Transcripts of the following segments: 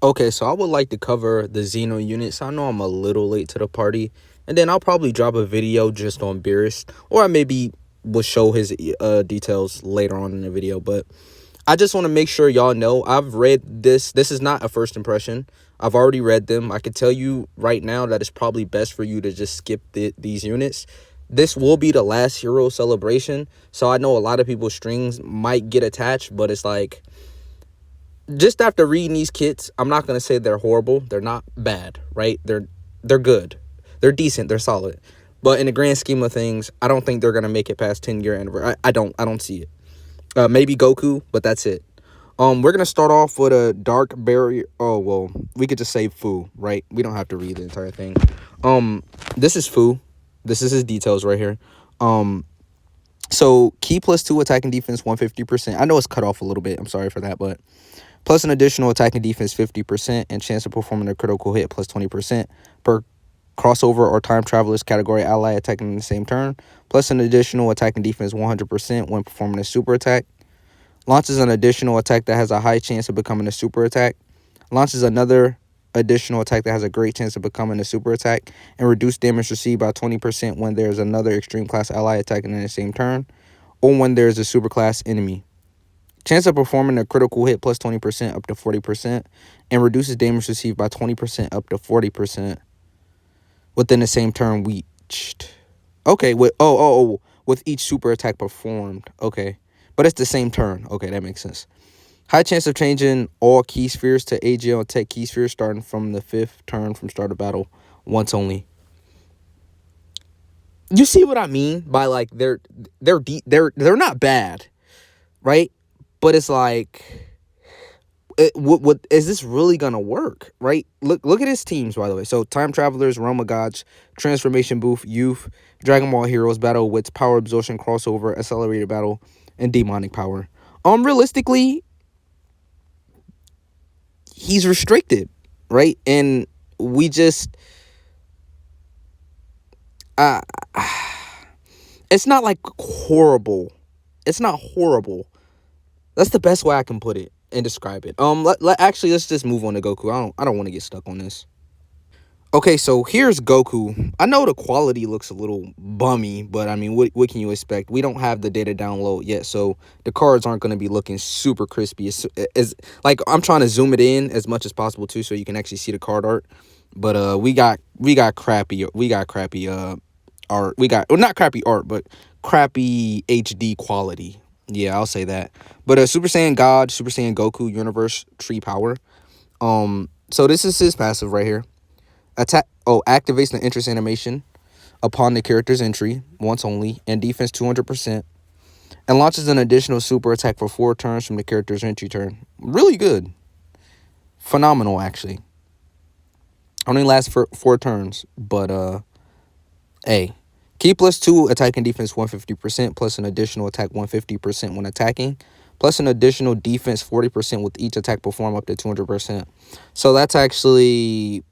Okay, so I would like to cover the Xeno units. I know I'm a little late to the party, and then I'll probably drop a video just on Beerus, or I maybe will show his details later on in the video. But I just want to make sure y'all know I've read this. This is not a first impression. I've already read them. I can tell you right now that it's probably best for you to just skip these units. This will be the last hero celebration, so I know a lot of people's strings might get attached, but it's like, just after reading these kits, I'm not gonna say they're horrible. They're not bad, right? They're good. They're decent. They're solid. But in the grand scheme of things, I don't think they're gonna make it past 10-year anniversary. I don't see it. Maybe Goku, but that's it. We're gonna start off with a dark barrier. Oh well, we could just say Fu, right? We don't have to read the entire thing. This is Fu. This is his details right here. So key +2 attack and defense 150%. I know it's cut off a little bit. I'm sorry for that, but plus an additional attack and defense 50% and chance of performing a critical hit plus 20% per crossover or time travelers category ally attacking in the same turn, plus an additional attack and defense 100% when performing a super attack. Launches an additional attack that has a high chance of becoming a super attack. Launches another additional attack that has a great chance of becoming a super attack, and reduce damage received by 20% when there's another extreme class ally attacking in the same turn, or when there's a super class enemy. Chance of performing a critical hit plus 20% up to 40%, and reduces damage received by 20% up to 40% within the same turn reached. Okay, with each super attack performed. Okay, but it's the same turn. Okay, that makes sense. High chance of changing all key spheres to AGL and Tech key spheres starting from the 5th turn from start of battle, once only. You see what I mean by, like, they're not bad, right? But it's like, what is this really gonna work, right? Look at his teams, by the way. So Time Travelers, Realm of Gods, Transformation Booth, Youth, Dragon Ball Heroes, Battle Wits, Power Absorption, Crossover, Accelerated Battle, and Demonic Power. Realistically, he's restricted, right? And we just uh it's not like horrible. It's not horrible. That's the best way I can put it and describe it. Actually, let's just move on to Goku. I don't want to get stuck on this. Okay, so here's Goku. I know the quality looks a little bummy, but I mean, what can you expect? We don't have the data download yet, so the cards aren't going to be looking super crispy. As like, I'm trying to zoom it in as much as possible too, so you can actually see the card art. But we got crappy art. We got, well, not crappy art, but crappy HD quality. Yeah, I'll say that. But Super Saiyan God, Super Saiyan Goku, Universe, Tree Power. So this is his passive right here. Activates the interest animation upon the character's entry once only, and defense 200%, and launches an additional super attack for 4 turns from the character's entry turn. Really good. Phenomenal, actually. Only lasts for 4 turns, but A. Key +2 attack and defense 150%, plus an additional attack 150% when attacking, plus an additional defense 40% with each attack performed up to 200%. So that's actually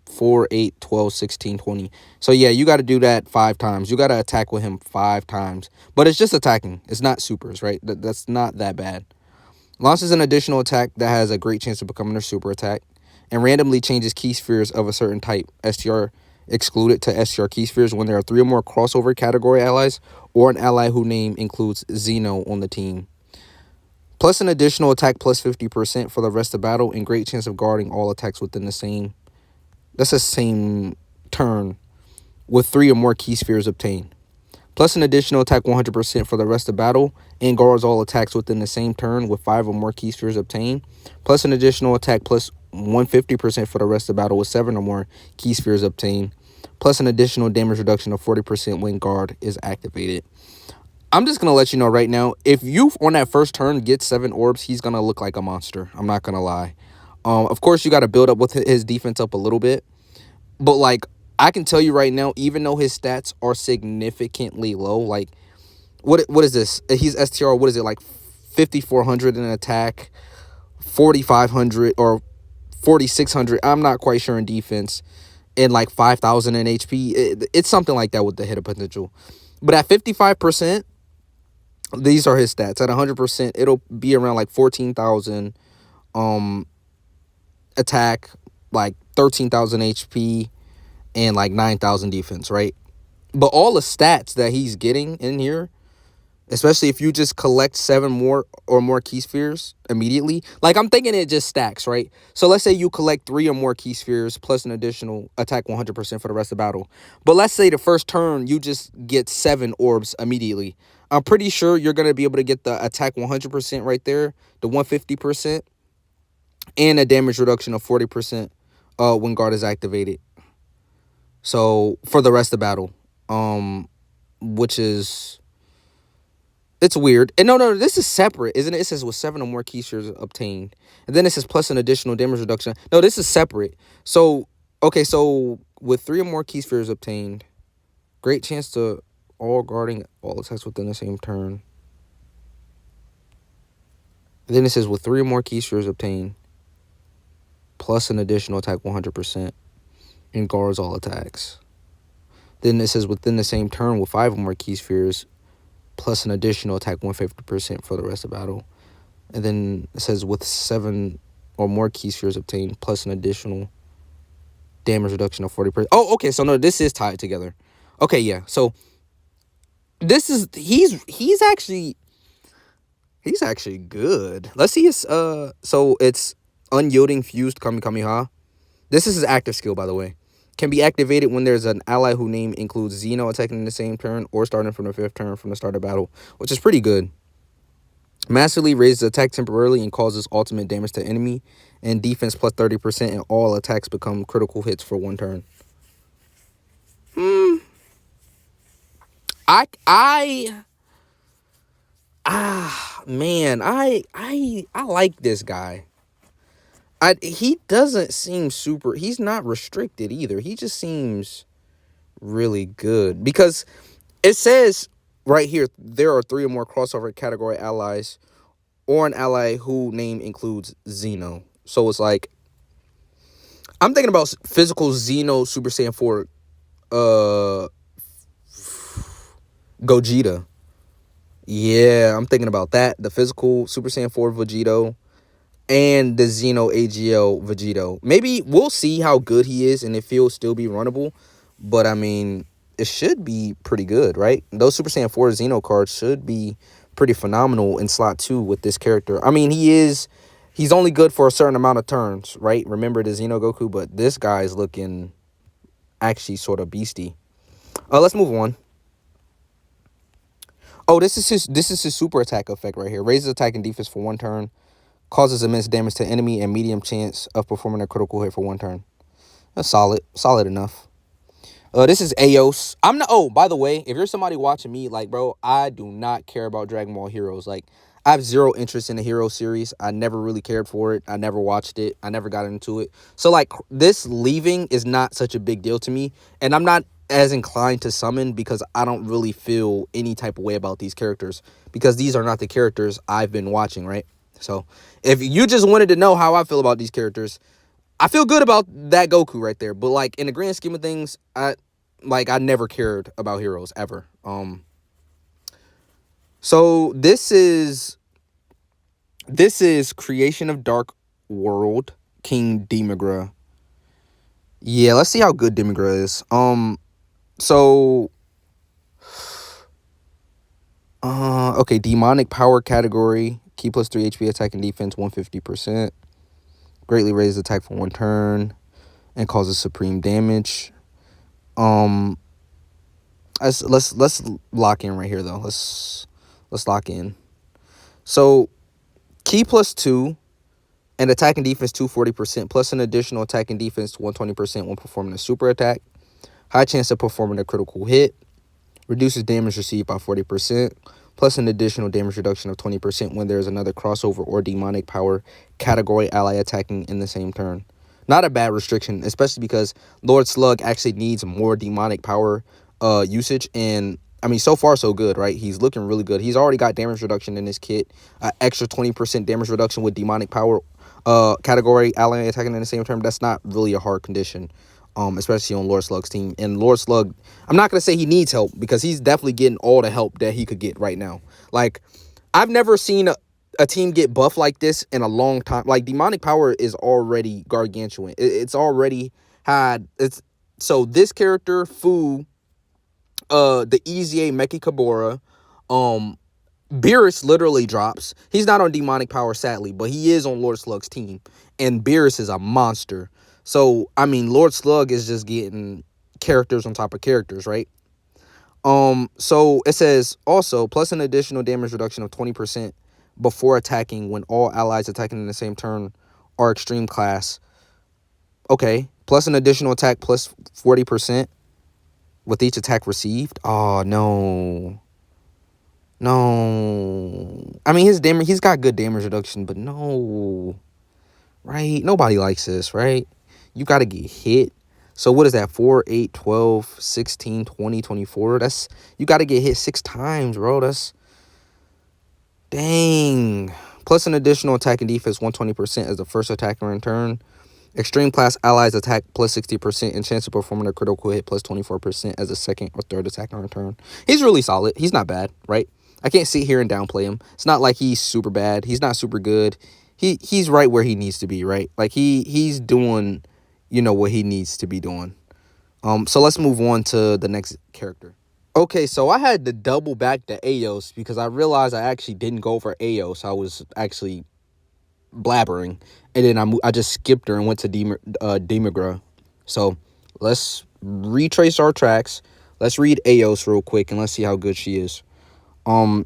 4, 8, 12, 16, 20. So yeah, you got to do that 5 times. You got to attack with him 5 times. But it's just attacking. It's not supers, right? That's not that bad. Launches an additional attack that has a great chance of becoming a super attack, and randomly changes key spheres of a certain type, STR excluded, to STR key spheres when there are 3 or more crossover category allies, or an ally whose name includes Xeno on the team. Plus an additional attack plus 50% for the rest of battle, and great chance of guarding all attacks within the same turn with 3 or more key spheres obtained. Plus an additional attack 100% for the rest of battle, and guards all attacks within the same turn with 5 or more key spheres obtained. Plus an additional attack plus 150% for the rest of battle with 7 or more key spheres obtained. Plus an additional damage reduction of 40% when guard is activated. I'm just going to let you know right now, if you on that first turn get 7 orbs, he's going to look like a monster. I'm not going to lie. Of course, you got to build up with his defense up a little bit. But, like, I can tell you right now, even though his stats are significantly low, like, what is this? He's STR, what is it, like 5,400 in attack, 4,500 or 4,600, I'm not quite sure, in defense, and like 5,000 in HP. It's something like that with the hit potential. But at 55%, these are his stats. At 100%, it'll be around like 14,000 attack, like 13,000 HP, and like 9,000 defense, right? But all the stats that he's getting in here, especially if you just collect 7 more or more key spheres immediately, like I'm thinking it just stacks, right? So let's say you collect 3 or more key spheres plus an additional attack 100% for the rest of the battle. But let's say the first turn you just get 7 orbs immediately. I'm pretty sure you're going to be able to get the attack 100% right there, the 150%, and a damage reduction of 40% when guard is activated. So for the rest of the battle, which is, it's weird. And no, this is separate, isn't it? It says with 7 or more key spheres obtained, and then it says plus an additional damage reduction. No, this is separate. So okay, so with 3 or more key spheres obtained, great chance to all guarding all attacks within the same turn. And then it says with 3 or more key spheres obtained, plus an additional attack 100%, and guards all attacks. Then it says within the same turn with 5 or more key spheres, plus an additional attack 150% for the rest of the battle. And then it says with 7 or more key spheres obtained, plus an additional damage reduction of 40%. Oh, okay, so no, this is tied together. Okay, yeah. So this is he's actually good. Let's see his so it's unyielding fused Kamehameha. This is his active skill, by the way. Can be activated when there's an ally whose name includes Xeno attacking in the same turn or starting from the 5th turn from the start of battle, which is pretty good. Massively raises attack temporarily and causes ultimate damage to enemy, and defense plus 30%, and all attacks become critical hits for 1 turn. Man, I like this guy. He doesn't seem super, he's not restricted either. He just seems really good because it says right here there are 3 or more crossover category allies or an ally whose name includes Xeno. So it's like, I'm thinking about physical Xeno Super Saiyan 4 Gogeta. Yeah, I'm thinking about that. The physical Super Saiyan 4 Vegito and the Xeno AGL Vegito. Maybe we'll see how good he is and if he'll still be runnable. But I mean, it should be pretty good, right? Those Super Saiyan 4 Xeno cards should be pretty phenomenal in slot 2 with this character. I mean, he's only good for a certain amount of turns, right? Remember the Xeno Goku, but this guy's looking actually sort of beastie. Let's move on. Oh, this is his super attack effect right here. Raises attack and defense for 1 turn. Causes immense damage to enemy and medium chance of performing a critical hit for 1 turn. That's solid enough. This is Aos. I'm not. Oh, by the way, if you're somebody watching me, like, bro, I do not care about Dragon Ball Heroes. Like, I have 0 interest in the Hero series. I never really cared for it. I never watched it. I never got into it. So, like, this leaving is not such a big deal to me. And I'm not as inclined to summon because I don't really feel any type of way about these characters because these are not the characters I've been watching, right? So, if you just wanted to know how I feel about these characters, I feel good about that Goku right there. But, like, in the grand scheme of things, I never cared about Heroes ever. So this is Creation of Dark World, King Demigra. Yeah, let's see how good Demigra is. Okay, demonic power category, key plus 3 HP attack and defense 150%. Greatly raises attack for 1 turn and causes supreme damage. Let's lock in right here though. Let's lock in. So key plus 2 and attack and defense 240% plus an additional attack and defense 120% when performing a super attack. High chance of performing a critical hit. Reduces damage received by 40%, plus an additional damage reduction of 20% when there is another crossover or demonic power category ally attacking in the same turn. Not a bad restriction, especially because Lord Slug actually needs more demonic power usage. And, I mean, so far so good, right? He's looking really good. He's already got damage reduction in his kit. Extra 20% damage reduction with demonic power category ally attacking in the same turn. That's not really a hard condition. Especially on Lord Slug's team. And Lord Slug, I'm not going to say he needs help because he's definitely getting all the help that he could get right now. Like, I've never seen a team get buff like this in a long time. Like demonic power is already gargantuan. It's already had it's so this character Fu, the EZA Meki Kabura, um, Beerus literally drops. He's not on demonic power sadly, but he is on Lord Slug's team, and Beerus is a monster. So I mean, Lord Slug is just getting characters on top of characters, right? So it says also plus an additional damage reduction of 20% before attacking when all allies attacking in the same turn are extreme class. Okay. Plus an additional attack plus 40% with each attack received. Oh no. No. I mean his damage he's got good damage reduction, but no. Right? Nobody likes this, right? You gotta get hit. So what is that? 4, 8, 12, 16, 20, 24. That's you gotta get hit 6 times, bro. That's dang. Plus an additional attack and defense 120% as the first attacker in turn. Extreme class allies attack plus 60% and chance of performing a critical hit plus 24% as a second or third attacker in turn. He's really solid. He's not bad, right? I can't sit here and downplay him. It's not like he's super bad. He's not super good. He's right where he needs to be, right? Like he's doing, what he needs to be doing. So let's move on to the next character. Okay, so I had to double back to Aos because I realized I actually didn't go for Aos. I was actually blabbering, and then I just skipped her and went to Demigra. So let's retrace our tracks. Let's read Aos real quick and let's see how good she is.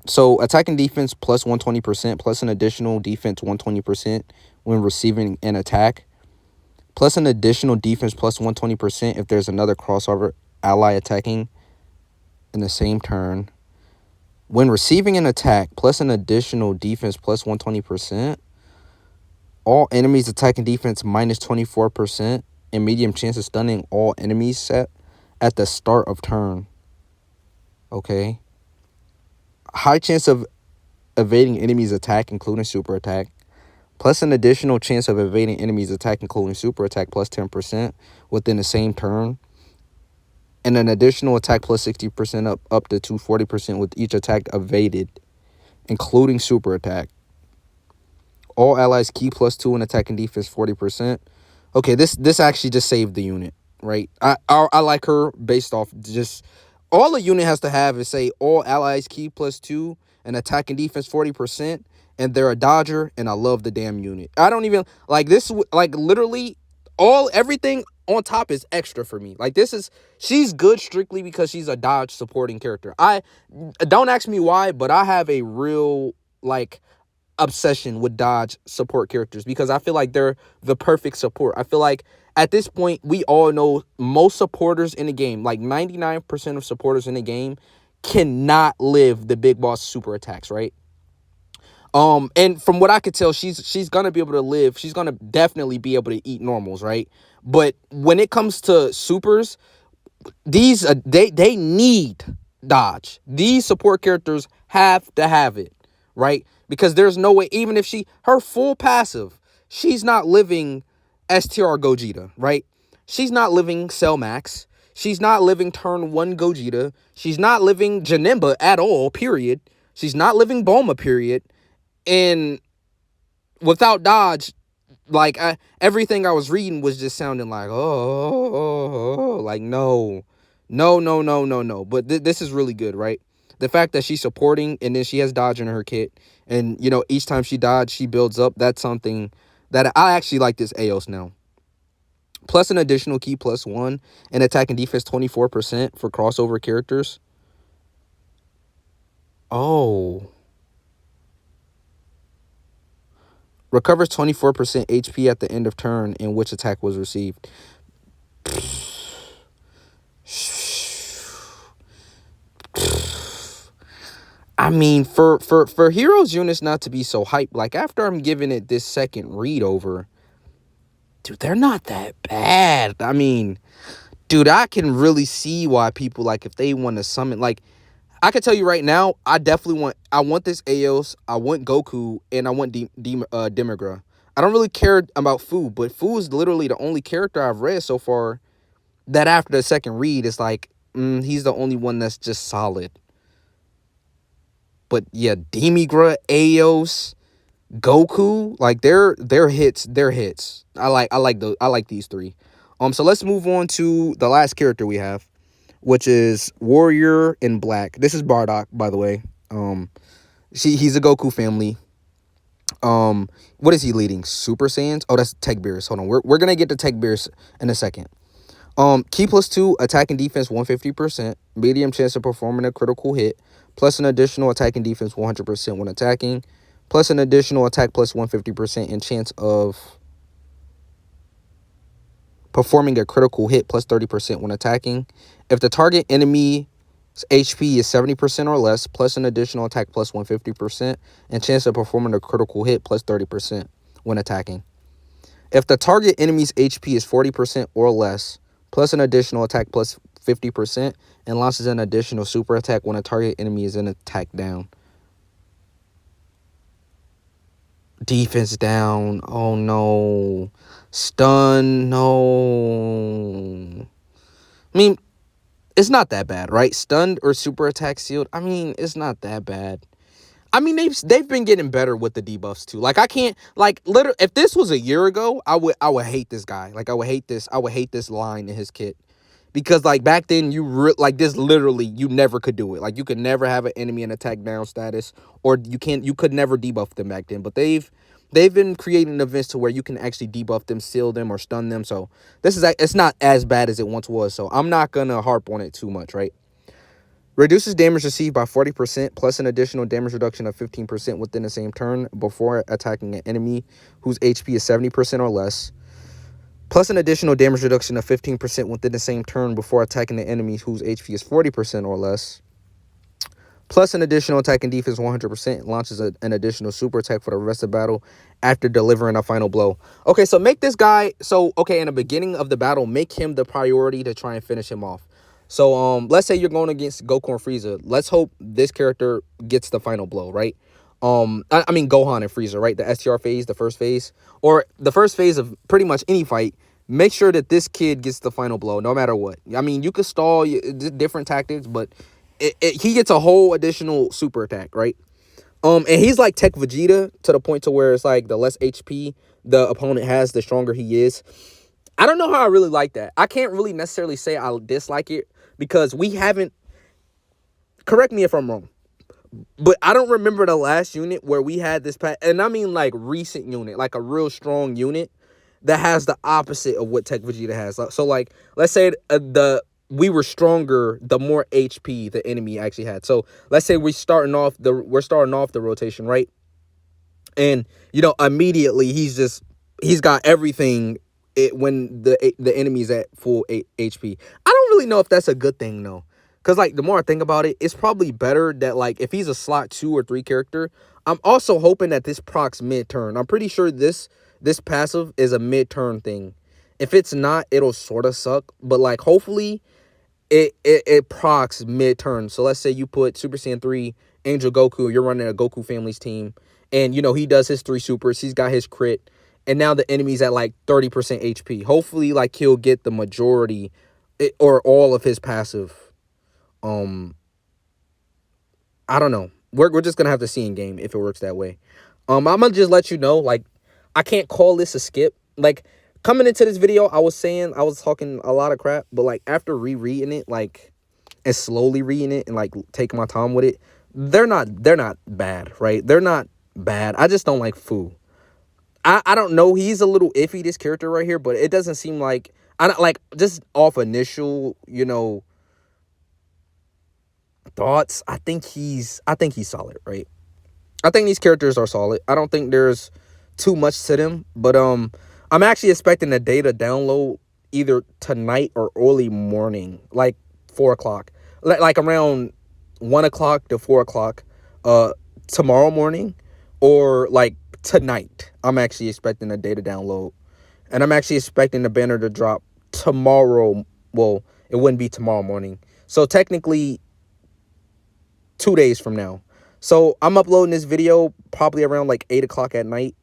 So attack and defense plus 120% plus an additional defense 120% when receiving an attack, plus an additional defense plus 120% if there's another crossover ally attacking in the same turn. When receiving an attack, plus an additional defense plus 120%. All enemies attack and defense minus 24% and medium chance of stunning all enemies set at the start of turn. Okay. High chance of evading enemies attack including super attack. Plus an additional chance of evading enemies attack including super attack plus 10% within the same turn. And an additional attack plus 60% up to 240% with each attack evaded, including super attack. All allies key plus 2 in attack and defense 40%. Okay, this actually just saved the unit, right? I like her based off just all the unit has to have is say all allies key plus 2 and attack and defense 40%, and they're a dodger, and I love the damn unit. I don't even like this. Like literally, everything on top is extra for me. Like she's good strictly because she's a dodge supporting character. I don't ask me why, but I have a real obsession with dodge support characters because I feel like they're the perfect support. I feel like at this point we all know most supporters in the game, like 99% of supporters in the game, cannot live the big boss super attacks, right? And from what I could tell, she's gonna be able to live. She's gonna definitely be able to eat normals, right? But when it comes to supers, these they need dodge. These support characters have to have it, right? Because there's no way, even if her full passive, she's not living STR Gogeta, right? She's not living Cell Max. She's not living turn 1 Gogeta. She's not living Janemba at all, period. She's not living Bulma, period. And without dodge, everything I was reading was just sounding like, like, no. But this is really good, right? The fact that she's supporting and then she has dodge in her kit, and each time she dodge, she builds up. That's something that I actually like this Aos now. Plus an additional key plus 1 and attack and defense 24% for crossover characters. Oh. Recovers 24% HP at the end of turn in which attack was received. I mean, for Heroes units not to be so hyped, like after I'm giving it this second read over, dude, they're not that bad. I mean, dude, I can really see why people, if they want to summon, I can tell you right now, I want this Aos, I want Goku, and I want Demigra. I don't really care about Fu, but Fu is literally the only character I've read so far that after the second read is he's the only one that's just solid. But yeah, Demigra, Aos, Goku, like they're hits. I like these three. So let's move on to the last character we have, which is Warrior in Black. This is Bardock, by the way. He's a Goku family. What is he leading? Super Saiyans? Oh, that's Tech Beers. Hold on. We're gonna get to Tech Beers in a second. Key plus 2, attack and defense 150%, medium chance of performing a critical hit, plus an additional attack and defense 100% when attacking, plus an additional attack plus 150% and chance of performing a critical hit plus 30% when attacking. If the target enemy's HP is 70% or less, plus an additional attack plus 150% and chance of performing a critical hit plus 30% when attacking. If the target enemy's HP is 40% or less, plus an additional attack plus 50% and launches an additional super attack when a target enemy is in attack down. Defense down. Oh no. Stun. No. I mean, it's not that bad, right? Stunned or super attack sealed. I mean, it's not that bad. I mean, they've been getting better with the debuffs too. Like I can't like literally if this was a year ago, I would hate this guy. Like I would hate this line in his kit. Because like back then like this literally you never could do it. Like you could never have an enemy in attack down status, or you could never debuff them back then. But they've been creating events to where you can actually debuff them, seal them, or stun them. So it's not as bad as it once was. So I'm not gonna harp on it too much, right? Reduces damage received by 40% plus an additional damage reduction of 15% within the same turn before attacking an enemy whose HP is 70% or less. Plus an additional damage reduction of 15% within the same turn before attacking the enemy whose HP is 40% or less. Plus an additional attack and defense 100%. Launches an additional super attack for the rest of the battle after delivering a final blow. Okay, so make this guy... So, okay, in the beginning of the battle, make him the priority to try and finish him off. So, let's say you're going against Goku and Frieza. Let's hope this character gets the final blow, right? I mean Gohan and Frieza, right? The STR phase, the first phase, or the first phase of pretty much any fight. Make sure that this kid gets the final blow, no matter what. I mean, you could stall different tactics, but he gets a whole additional super attack, right? And he's like Tech Vegeta to the point to where it's like the less HP the opponent has, the stronger he is. I don't know how I really like that. I can't really necessarily say I dislike it because we haven't. Correct me if I'm wrong. But I don't remember the last unit where we had this and I mean like recent unit, like a real strong unit that has the opposite of what Tech Vegeta has. So like, let's say we were stronger the more HP the enemy actually had. So let's say we're starting off the rotation, right? And immediately he's got everything when the enemy's at full HP. I don't really know if that's a good thing though. Because, like, the more I think about it, it's probably better that, like, if he's a slot 2 or 3 character, I'm also hoping that this procs mid-turn. I'm pretty sure this passive is a mid-turn thing. If it's not, it'll sort of suck. But, like, hopefully it procs mid-turn. So, let's say you put Super Saiyan 3, Angel Goku, you're running a Goku Family's team. And, he does his 3 supers. He's got his crit. And now the enemy's at, like, 30% HP. Hopefully, like, he'll get the majority or all of his passive. I don't know. We're just gonna have to see in game if it works that way. I'm gonna just let you know, like, I can't call this a skip. Like, coming into this video, I was talking a lot of crap, but like after rereading it, like, and slowly reading it and like taking my time with it, they're not bad, right? They're not bad. I just don't like Fu. I don't know. He's a little iffy, this character right here, but it doesn't seem like I don't like just off initial, thoughts. I think he's solid, right? I think these characters are solid. I don't think there's too much to them, but I'm actually expecting the data download either tonight or early morning, like 4 o'clock, like around 1 o'clock to 4 o'clock, tomorrow morning, or like tonight. I'm actually expecting the data download, and I'm actually expecting the banner to drop tomorrow. Well, it wouldn't be tomorrow morning, so technically 2 days from now. So I'm uploading this video probably around like 8 o'clock at night.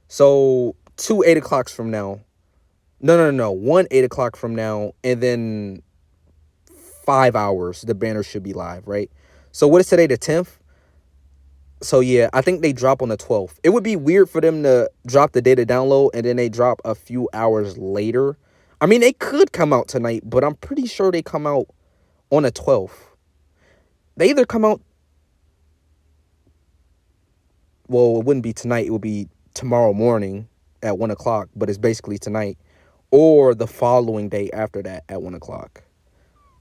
So 2 8 o'clocks from now. No. 1 8 o'clock from now. And then 5 hours, the banner should be live, right? So what is today, the 10th? So yeah, I think they drop on the 12th. It would be weird for them to drop the day to download and then they drop a few hours later. I mean, they could come out tonight, but I'm pretty sure they come out on the 12th. They either come out, well, it wouldn't be tonight. It would be tomorrow morning at 1 o'clock, but it's basically tonight, or the following day after that at 1 o'clock.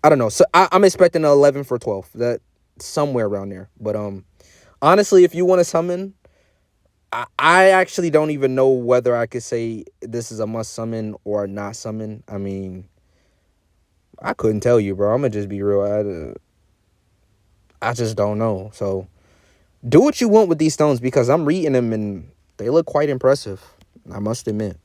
I don't know. So I'm expecting an 11 for 12. That somewhere around there. But honestly, if you want to summon, I actually don't even know whether I could say this is a must summon or not summon. I mean, I couldn't tell you, bro. I'm gonna just be real. I just don't know. So do what you want with these stones because I'm reading them and they look quite impressive. I must admit.